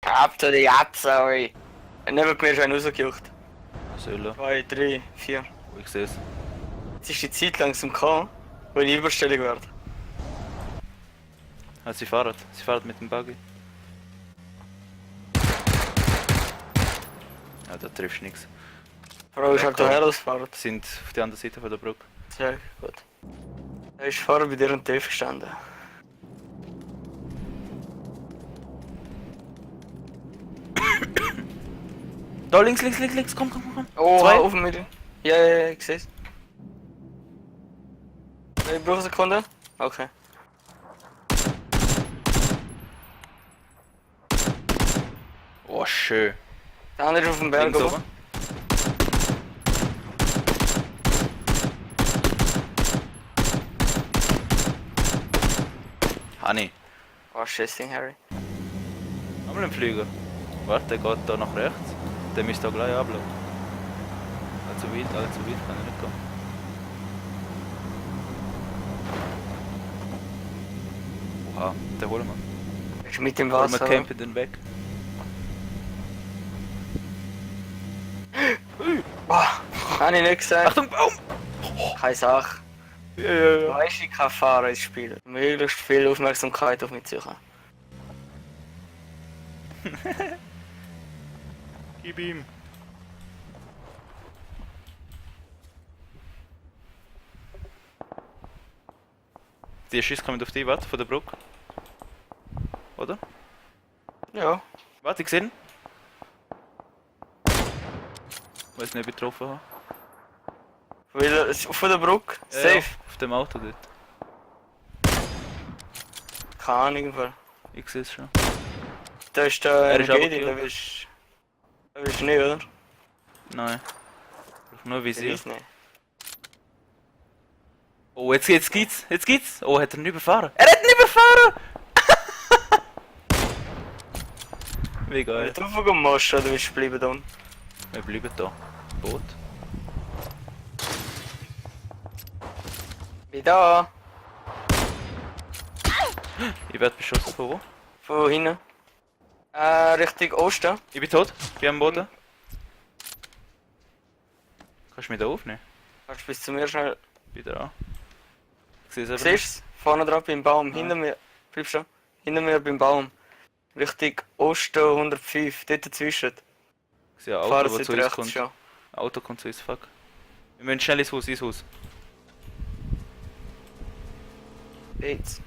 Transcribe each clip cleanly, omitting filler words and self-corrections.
Ab zu die Jatze, ey. Neben mir ist einer rausgejuckt. Säule. 2, 3, 4. Oh, ich seh's. Jetzt ist die Zeit langsam gekommen, wo ich überstellig werde. Ah, sie fahren. Sie fahren mit dem Buggy. Ja, da triffst du nichts. Frau ist halt daher ausgefahren. Sind auf der anderen Seite von der Brücke. Sehr gut. Er ist vorher bei dir und Tief gestanden. Da links, komm, komm. Oh, Zwei. auf mir. Ja, ich seh's. Ich brauche eine Sekunde. Okay. Oh, schön. Der andere ist auf dem Berg Links oben. oben. Honey. Oh, Schissing, Harry. Nochmal ein Flüger. Warte, der geht da nach rechts. Der müsste da gleich ablaufen. Allzu weit, kann er nicht kommen. Oha, den holen wir. Er ist mit dem Holen wir Wasser. campen den weg. Boah, hab ich nicht gesagt. Achtung, Baum! Keine Sache. Ja. Weißt du, ich kann fahren ins Spiel. Möglichst viel Aufmerksamkeit auf mich suchen. Gib ihm. Die Schüsse kommen auf die, warte, von der Brücke. Oder? Ja. Warte, ich sehe ihn. Weiß nicht, ob ich getroffen habe. Von der Brücke. Ja, Safe. ja, auf dem Auto dort. Keine Ahnung, irgendwo. Ich sehe es schon. Da ist der Er ist aber MG, da willst du nicht, oder? Nein. Ich nur Ich Visier. weiß nicht. Oh, jetzt geht's. Oh, hat er ihn überfahren? Er hat ihn überfahren! Wie Wenn geil. du draufgehen musst, oder willst du bleiben da? Wir bleiben da. Boot. Bin da. Ich werde beschossen von wo? Von hinten. Richtung Osten. Ich bin tot. Ich bin am Boden. Kannst du mich da aufnehmen? Kannst du bis zu mir schnell. Wieder an. Ich sehe es eben. Siehst du? Vorne dran beim Baum. Hinter mir. Bleibst du? Hinter mir beim Baum. Richtung Osten 105. Dort dazwischen. Ich sehe ein Fahren Auto, sie das zu uns rechts kommt. schon. Auto kommt zu uns, fuck. Wir müssen schnell ins Haus. Jetzt.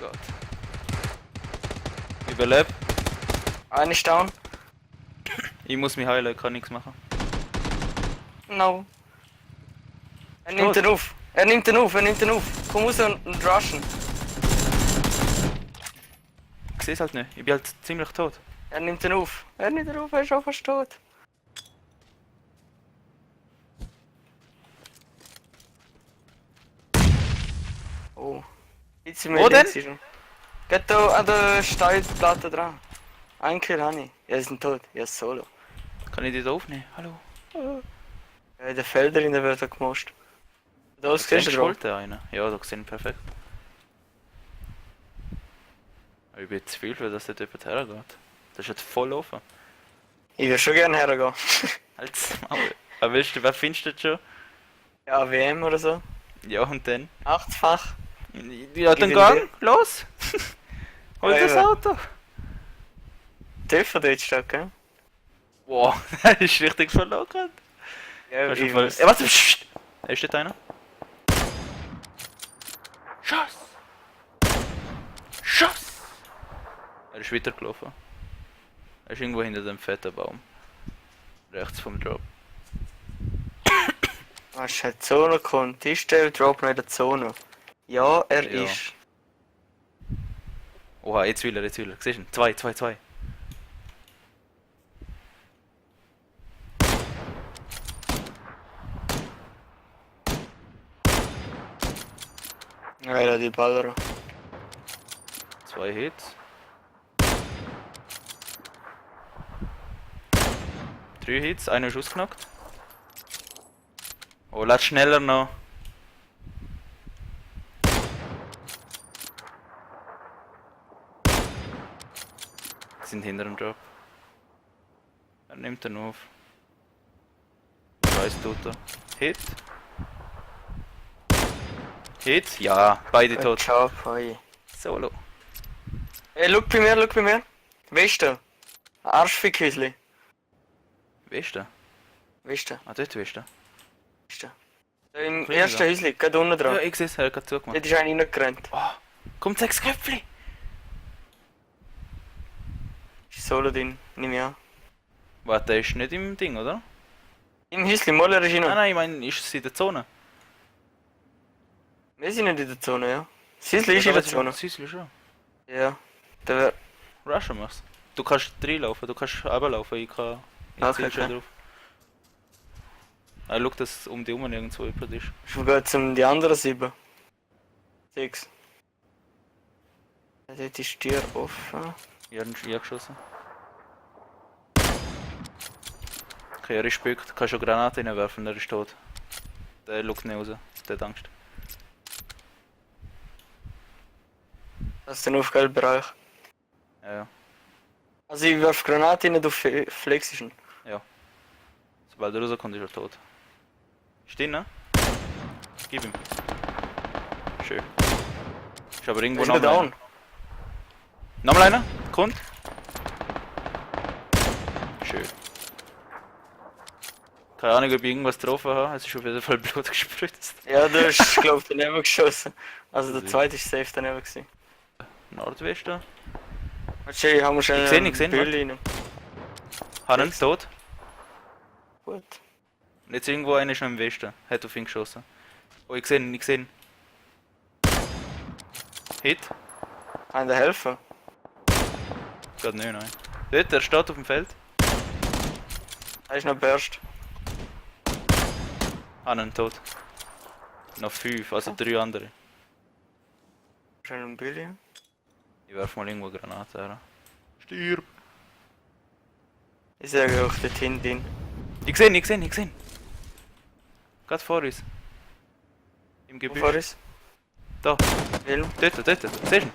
Gott. Überleb. Einer ist down. Ich muss mich heilen, ich kann nichts machen. No. Er Tot. nimmt ihn auf. Komm raus und rushen. Ich sehe es halt nicht. Ich bin halt ziemlich tot. Er nimmt ihn auf. Er ist schon fast tot. Oh. Jetzt sind wir Wo denn? links schon. Geht da an der Steinplatte dran. Ein Kill habe ich. Ja, sie sind tot. Ja, solo. Kann ich dich da aufnehmen? Hallo? Ja, in den Feldern wird er gemoscht. Da Da siehst du drauf. schuld einer. Ja, da gesehen perfekt. Aber ich bin zu viel, für dass dort jemand hergeht. Das ist jetzt voll offen. Ich würde schon gerne hergehen. Halt's Maul. Aber willst du, wer findest du das schon? Ja, WM oder so. Ja, und dann? 8-fach. Ja, dann Gib ihn gang, los! Hol Ja, das ja. Auto! Dürfen dort steht, gell? Wow, das ist richtig verlockert. Ja, Hast du ich voll... weiß. Warte, pssst! Ist dort einer? Schuss! Schuss! Er ist weitergelaufen. Er ist irgendwo hinter dem fetten Baum. Rechts vom Drop. Hast du die Zone gekommen? Ist der Drop noch in der Zone? Ja, er Ja. ist. Oha, jetzt will er. Siehst du ihn? 2. Ja, die Baller. 2 Hits. 3 Hits, einer ist ausgenockt. Oh, lass schneller noch. Die sind hinter dem Job. Er nimmt den auf. Weiß tut er. Hit. Hit? Ja, beide tot. Ciao, hey. Solo. Ey, schau bei mir. Weste. Arschfickhäusli. Weste? Weste. Ah, dort Weste. Weste. Da im Kleiner. ersten Häusli, gerade unten dran. Ja, ich sehe es, er hat gerade zugemacht. Dort ist einer reingerannt. Oh, kommt 6 Köpfli! Ist Solo drin, nehme ich an. Warte, der ist nicht im Ding, oder? Im Häusli, Moller ist rein. Nein, ich meine, ist es in der Zone? Wir sind nicht in der Zone, ja. Das Häusli ist in der Zone. Süßli schon. Ja. Da wär... Rushen wir's. Du kannst reinlaufen, du kannst runterlaufen, ich kann... Ich Okay, ziel schon okay. drauf. Ah, schau, dass um die Uhr nirgendwo jemand ist. Ich gehe zum die anderen 7. 6. Ja, dort ist die Tür offen. Ich habe ihn geschossen. Okay, er ist gebückt, du kannst schon Granaten reinwerfen, er ist tot. Der schaut nicht raus, der hat Angst. Das ist der Aufgabebereich. Ja, ja. Also ich werfe Granate rein, du flexst ihn. Sobald er rauskommt, ist er tot. Ist drin, ne? Gib ihm. Schön. Ist aber irgendwo Ist noch er down? Nochmal einer? Kommt. Schön. Keine Ahnung, ob ich irgendwas getroffen habe, es ist auf jeden Fall Blut gespritzt. Ja, du hast, glaub ich, daneben geschossen. Also der Also- zweite ist safe daneben gewesen. Nordwesten. Warte, ich habe schon Ich seh ihn, ich seh ihn, Bülle rein. Hannen tot. Gut. Und jetzt irgendwo einer ist noch im Westen. Hat auf ihn geschossen. Oh, ich sehe ihn, ich sehe ihn. Hit. Kann dir helfen? Geht nicht, nein. Dort, er steht auf dem Feld. Er ist noch burst. Hannen tot. Noch 5, also 3 andere. Schon ein Bülle. Ich werf mal irgendwo Granaten her. Stirb! Ich sage auch dort hinten. Ich sehe ihn, ich sehe ihn, ich sehe ihn. Gerade vor uns. Im Wo Gebüsch. vor ist? Da, Will? dort. Siehst du ihn?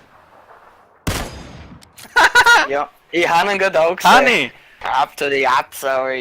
Ja. Ich habe ihn gerade auch gesehen. Hanni! Ab zu die Absau, ey.